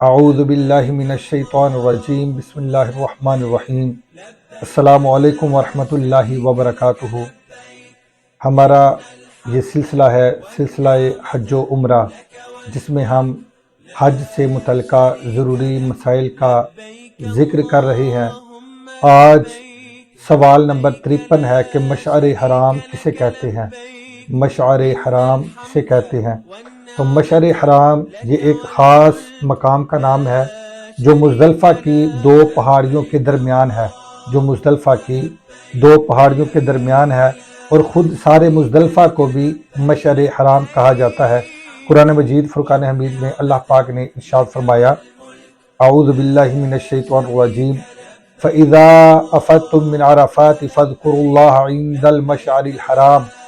اعوذ باللہ من الشیطان الرجیم بسم اللہ الرحمن الرحیم السلام علیکم ورحمۃ اللہ وبرکاتہ۔ ہمارا یہ سلسلہ ہے سلسلہ حج و عمرہ، جس میں ہم حج سے متعلقہ ضروری مسائل کا ذکر کر رہے ہیں۔ آج سوال نمبر 53 ہے کہ مشعر حرام کسے کہتے ہیں؟ مشعر حرام کسے کہتے ہیں؟ تو مشعر حرام یہ ایک خاص مقام کا نام ہے جو مزدلفہ کی دو پہاڑیوں کے درمیان ہے اور خود سارے مزدلفہ کو بھی مشعر حرام کہا جاتا ہے۔ قرآن مجید فرقان حمید میں اللہ پاک نے ارشاد فرمایا، اعوذ باللہ من الشیطان الرجیم فَإِذَا أَفَضْتُم مِّنْ عَرَفَاتِ فَاذْكُرُوا اللَّهَ عِندَ الْمَشْعَرِ الْحَرَامِ۔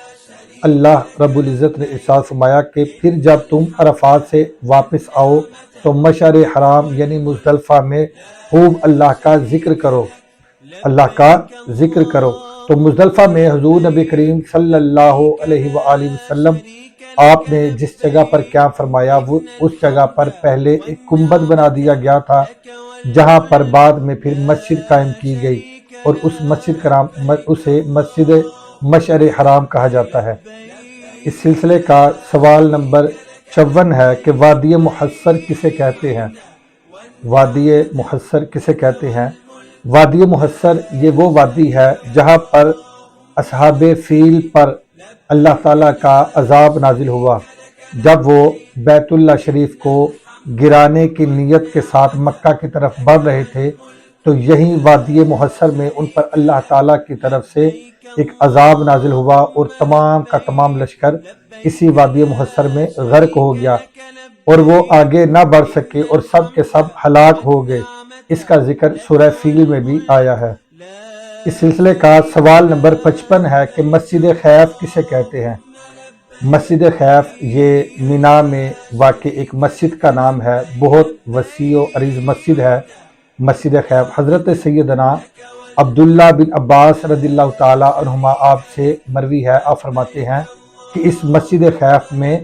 اللہ رب العزت نے ارشاد فرمایا کہ پھر جب تم عرفات سے واپس آؤ تو مشعر حرام یعنی مزدلفہ میں خوب اللہ کا ذکر کرو۔ تو مزدلفہ میں حضور نبی کریم صلی اللہ علیہ وآلہ وسلم آپ نے جس جگہ پر قیام فرمایا وہ اس جگہ پر پہلے ایک گنبد بنا دیا گیا تھا، جہاں پر بعد میں پھر مسجد قائم کی گئی اور اسے مسجد مشعر حرام کہا جاتا ہے۔ اس سلسلے کا سوال نمبر 54 ہے کہ وادی محصر کسے کہتے ہیں؟ وادی محصر کسے کہتے ہیں؟ وادی محصر یہ وہ وادی ہے جہاں پر اصحاب فیل پر اللہ تعالیٰ کا عذاب نازل ہوا جب وہ بیت اللہ شریف کو گرانے کی نیت کے ساتھ مکہ کی طرف بڑھ رہے تھے، تو یہی وادی محصر میں ان پر اللہ تعالیٰ کی طرف سے ایک عذاب نازل ہوا اور تمام کا تمام لشکر اسی وادی محصر میں غرق ہو گیا اور وہ آگے نہ بڑھ سکے اور سب کے سب ہلاک ہو گئے۔ اس کا ذکر سورہ فیل میں بھی آیا ہے۔ اس سلسلے کا سوال نمبر 55 ہے کہ مسجد خیف کسے کہتے ہیں؟ مسجد خیف یہ مینا میں واقع ایک مسجد کا نام ہے، بہت وسیع و عریض مسجد ہے مسجد خیف۔ حضرت سیدنا عبداللہ بن عباس رضی اللہ تعالی عنہما آپ سے مروی ہے، آپ فرماتے ہیں کہ اس مسجد خیف میں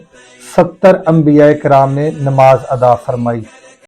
70 انبیاء کرام نے نماز ادا فرمائی۔